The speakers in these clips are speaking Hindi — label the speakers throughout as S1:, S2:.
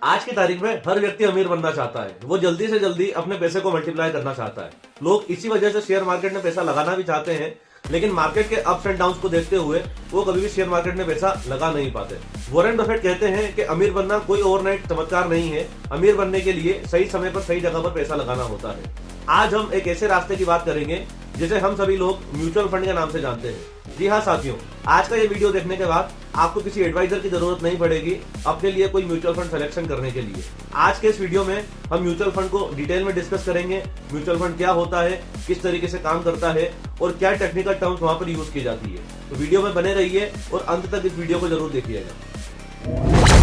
S1: आज की तारीख में हर व्यक्ति अमीर बनना चाहता है। वो जल्दी से जल्दी अपने पैसे को मल्टीप्लाई करना चाहता है। लोग इसी वजह से शेयर मार्केट में पैसा लगाना भी चाहते हैं, लेकिन मार्केट के अप्स एंड डाउन्स को देखते हुए वो कभी भी शेयर मार्केट में पैसा लगा नहीं पाते। वॉरेन बफेट कहते हैं कि अमीर बनना कोई ओवरनाइट चमत्कार नहीं है। अमीर बनने के लिए सही समय पर सही जगह पर पैसा लगाना होता है। आज हम एक ऐसे रास्ते की बात करेंगे जिसे हम सभी लोग म्यूचुअल फंड के नाम से जानते हैं। जी हाँ साथियों, आज का ये वीडियो देखने के बाद आपको किसी एडवाइजर की जरूरत नहीं पड़ेगी अपने लिए कोई म्यूचुअल फंड सिलेक्शन करने के लिए। आज के इस वीडियो में हम म्यूचुअल फंड को डिटेल में डिस्कस करेंगे। म्यूचुअल फंड क्या होता है, किस तरीके से काम करता है और क्या टेक्निकल टर्म्स वहां पर यूज की जाती है। तो वीडियो में बने रहिए और अंत तक इस वीडियो को जरूर देखिएगा।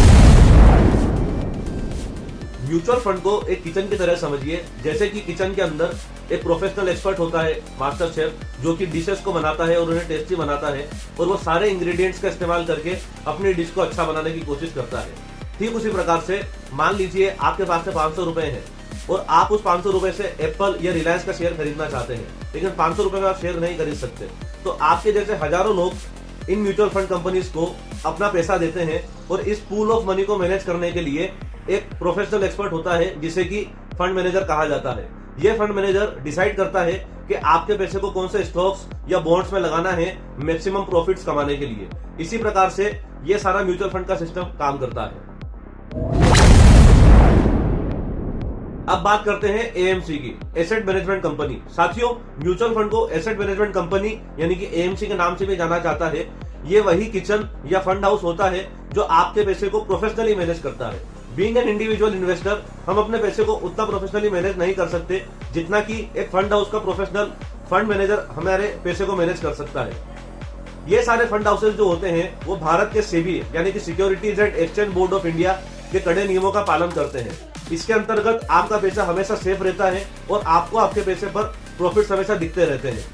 S1: म्यूचुअल फंड को एक किचन की तरह समझिए। जैसे कि किचन के अंदर एक प्रोफेशनल एक्सपर्ट होता है, मास्टर शेफ, जो कि डिशेस को बनाता है और उन्हें टेस्टी बनाता है और वो सारे इंग्रेडिएंट्स का इस्तेमाल करके अपनी डिश को अच्छा बनाने की कोशिश करता है। ठीक उसी प्रकार से मान लीजिए आपके पास से 500 रुपए हैं और आप उस 500 रुपए से एप्पल या रिलायंस का शेयर खरीदना चाहते हैं, लेकिन 500 रुपए में आप शेयर नहीं खरीद सकते। तो आपके जैसे हजारों लोग इन म्यूचुअल फंड कंपनीज को अपना पैसा देते हैं और इस पूल ऑफ मनी को मैनेज करने के लिए एक प्रोफेशनल एक्सपर्ट होता है जिसे कि फंड मैनेजर कहा जाता है। यह फंड मैनेजर डिसाइड करता है कि आपके पैसे को कौन से स्टॉक्स या बॉन्ड्स में लगाना है मैक्सिमम प्रॉफिट्स कमाने के लिए। इसी प्रकार से यह सारा म्यूचुअल फंड का सिस्टम काम करता है। अब बात करते हैं एएमसी की, एसेट मैनेजमेंट कंपनी। साथियों, म्यूचुअल फंड को एसेट मैनेजमेंट कंपनी यानी कि एएमसी के नाम से भी जाना जाता है। ये वही किचन या फंड हाउस होता है जो आपके पैसे को प्रोफेशनली मैनेज करता है। बीइंग एन इंडिविजुअल इन्वेस्टर, हम अपने पैसे को उतना प्रोफेशनली मैनेज नहीं कर सकते जितना कि एक फंड हाउस का प्रोफेशनल फंड मैनेजर हमारे पैसे को मैनेज कर सकता है। ये सारे फंड हाउसेज जो होते हैं वो भारत के सेबी यानी कि securities and exchange board of India के कड़े नियमों का पालन करते हैं। इसके अंतर्गत आपका पैसा हमेशा सेफ रहता है और आपको आपके पैसे पर प्रॉफिट हमेशा दिखते रहते हैं।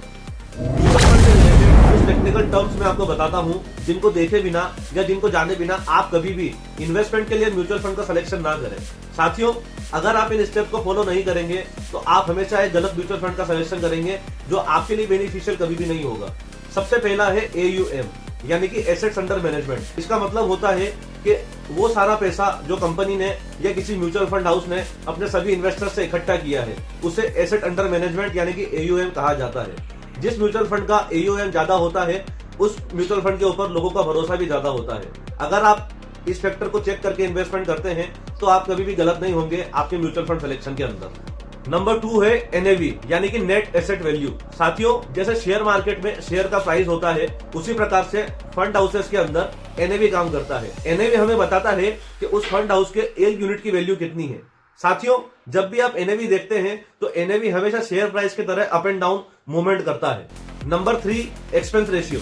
S1: कुछ टेक्निकल टर्म्स मैं आपको बताता हूं जिनको देखे बिना या जिनको जाने बिना आप कभी भी इन्वेस्टमेंट के लिए म्यूचुअल फंड का सिलेक्शन ना करें। साथियों, अगर आप इन स्टेप को फॉलो नहीं करेंगे तो आप हमेशा एक गलत म्यूचुअल फंड का सिलेक्शन करेंगे जो आपके लिए बेनिफिशियल कभी भी नहीं होगा। सबसे पहला है AUM यानी कि एसेट्स अंडर मैनेजमेंट। इसका मतलब होता है कि वो सारा पैसा जो कंपनी ने या किसी म्यूचुअल फंड हाउस ने अपने सभी इन्वेस्टर्स से इकट्ठा किया है उसे एसेट अंडर मैनेजमेंट यानी कि AUM कहा जाता है। जिस म्यूचुअल फंड का AUM ज्यादा होता है उस म्यूचुअल फंड के ऊपर लोगों का भरोसा भी ज्यादा होता है। अगर आप इस फैक्टर को चेक करके इन्वेस्टमेंट करते हैं तो आप कभी भी गलत नहीं होंगे आपके म्यूचुअल फंड सिलेक्शन के अंदर। नंबर 2 है NAV यानी कि नेट एसेट वैल्यू। साथियों, जैसे शेयर मार्केट में शेयर का प्राइस होता है उसी प्रकार से फंड हाउसेस के अंदर NAV काम करता है। NAV हमें बताता है कि उस फंड हाउस के एक यूनिट की वैल्यू कितनी है। साथियों, जब भी आप NAV देखते हैं तो NAV हमेशा शेयर प्राइस की तरह अप एंड डाउन मूवमेंट करता है। Number 3 expense ratio.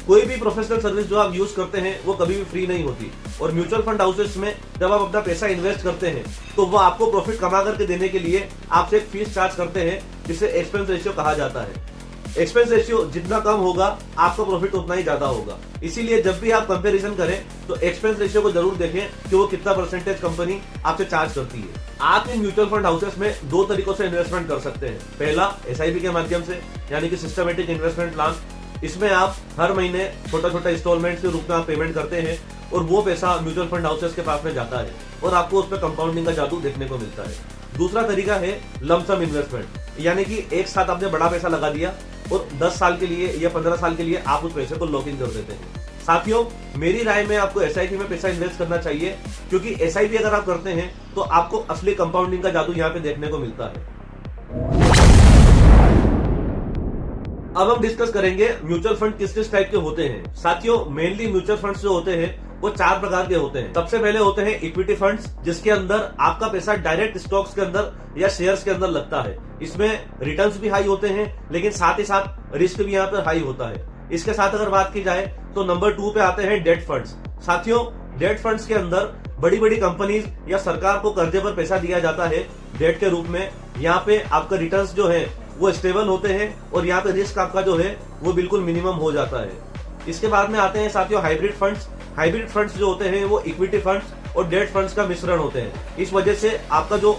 S1: कोई भी प्रोफेशनल सर्विस जो आप यूज करते हैं वो कभी भी फ्री नहीं होती और म्यूचुअल फंड हाउसेस में जब आप अपना पैसा इन्वेस्ट करते हैं तो वो आपको प्रॉफिट कमा करके देने के लिए आपसे एक फीस चार्ज करते हैं जिसे एक्सपेंस रेशियो कहा जाता है। एक्सपेंस रेशियो जितना कम होगा आपका प्रॉफिट उतना ही ज्यादा होगा। इसीलिए जब भी आप कंपैरिजन करें तो एक्सपेंस रेशियो को जरूर देखें कि वो कितना परसेंटेज कंपनी आपसे चार्ज करती है। आप इन म्यूचुअल फंड हाउसेस में 2 तरीकों से इन्वेस्टमेंट कर सकते हैं। पहला SIP के माध्यम से यानी कि सिस्टमेटिक इन्वेस्टमेंट प्लान। इसमें आप हर महीने छोटा छोटा इंस्टॉलमेंट के रूप में आप पेमेंट करते हैं और वो पैसा म्यूचुअल फंड हाउसेस के पास में जाता है और आपको उस पर कंपाउंडिंग का जादू देखने को मिलता है। दूसरा तरीका है लमसम इन्वेस्टमेंट यानी कि एक साथ आपने बड़ा पैसा लगा दिया और 10 साल के लिए या 15 साल के लिए आप उस पैसे को लॉक इन कर देते हैं। साथियों, मेरी राय में आपको SIP में पैसा इन्वेस्ट करना चाहिए क्योंकि SIP अगर आप करते हैं तो आपको असली कंपाउंडिंग का जादू यहाँ पे देखने को मिलता है। अब हम डिस्कस करेंगे म्यूचुअल फंड किस किस टाइप के होते हैं। साथियों, मेनली म्यूचुअल फंड्स जो होते हैं वो 4 प्रकार के होते हैं। सबसे पहले होते हैं इक्विटी फंड्स जिसके अंदर आपका पैसा डायरेक्ट स्टॉक्स के अंदर या शेयर्स के अंदर लगता है। इसमें रिटर्न्स भी हाई होते हैं लेकिन साथ ही साथ रिस्क भी यहाँ पर हाई होता है। इसके साथ अगर बात की जाए तो नंबर 2 पे आते हैं डेट फंड्स। साथियों, डेट फंड्स के अंदर बड़ी बड़ी कंपनीज या सरकार को कर्जे पर पैसा दिया जाता है डेट के रूप में। यहाँ पे आपका रिटर्न्स जो है वो स्टेबल होते हैं और यहाँ पे रिस्क आपका जो है वो बिल्कुल मिनिमम हो जाता है। इसके बाद में आते हैं साथियों हाइब्रिड फंड्स। हाइब्रिड फंड्स जो होते हैं वो इक्विटी फंड्स और डेट फंड्स का मिश्रण होते हैं। इस वजह से आपका जो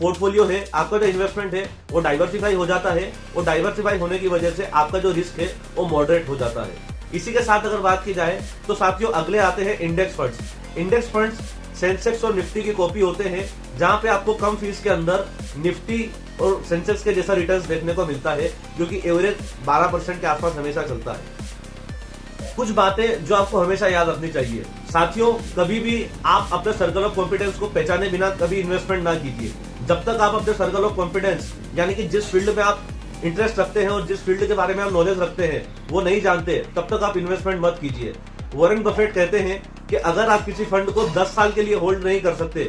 S1: पोर्टफोलियो है, आपका जो इन्वेस्टमेंट है वो डाइवर्सिफाई हो जाता है और डाइवर्सिफाई होने की वजह से आपका जो रिस्क है वो मॉडरेट हो जाता है। इसी के साथ अगर बात की जाए तो साथियों अगले आते हैं index funds. Index funds Sensex और निफ्टी की कॉपी होते हैं, जहां पे आपको कम फीस के अंदर निफ्टी और सेंसेक्स के जैसा रिटर्न्स देखने को मिलता है, जो कि एवरेज 12% के आसपास हमेशा चलता है। कुछ बातें जो आपको हमेशा याद रखनी चाहिए। साथियों, कभी भी आप अपने सर्कल ऑफ कॉम्पिटेंस को पहचाने बिना कभी इन्वेस्टमेंट ना कीजिए। जब तक आप अपने सर्कल ऑफ कॉम्पिटेंस यानी कि जिस फील्ड में आप इंटरेस्ट रखते हैं और जिस फील्ड के बारे में आप नॉलेज रखते हैं वो नहीं जानते, तब तक आप इन्वेस्टमेंट मत कीजिए। वॉरेन बफेट कहते हैं कि अगर आप किसी फंड को 10 साल के लिए होल्ड नहीं कर सकते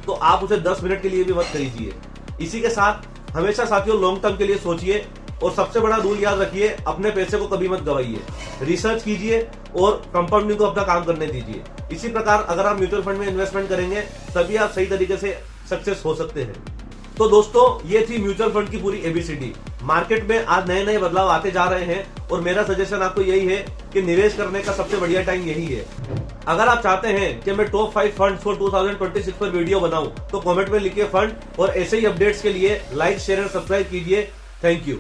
S1: तो आप उसे 10 मिनट के लिए भी मत खरीदिए। इसी के साथ हमेशा साथियों लॉन्ग टर्म के लिए सोचिए और सबसे बड़ा रूल याद रखिए, अपने पैसे को कभी मत गवाइए। रिसर्च कीजिए और कंपाउंडिंग को अपना काम करने दीजिए। इसी प्रकार अगर आप म्यूचुअल फंड में इन्वेस्टमेंट करेंगे तभी आप सही तरीके से सक्सेस हो सकते हैं। तो दोस्तों, ये थी म्यूचुअल फंड की पूरी एबीसीडी। मार्केट में आज नए नए बदलाव आते जा रहे हैं और मेरा सजेशन आपको यही है कि निवेश करने का सबसे बढ़िया टाइम यही है। अगर आप चाहते हैं कि मैं टॉप 5 फंड्स फॉर 2026 पर वीडियो बनाऊं तो कमेंट में लिखिए फंड, और ऐसे ही अपडेट्स के लिए लाइक, शेयर और सब्सक्राइब कीजिए। Thank you.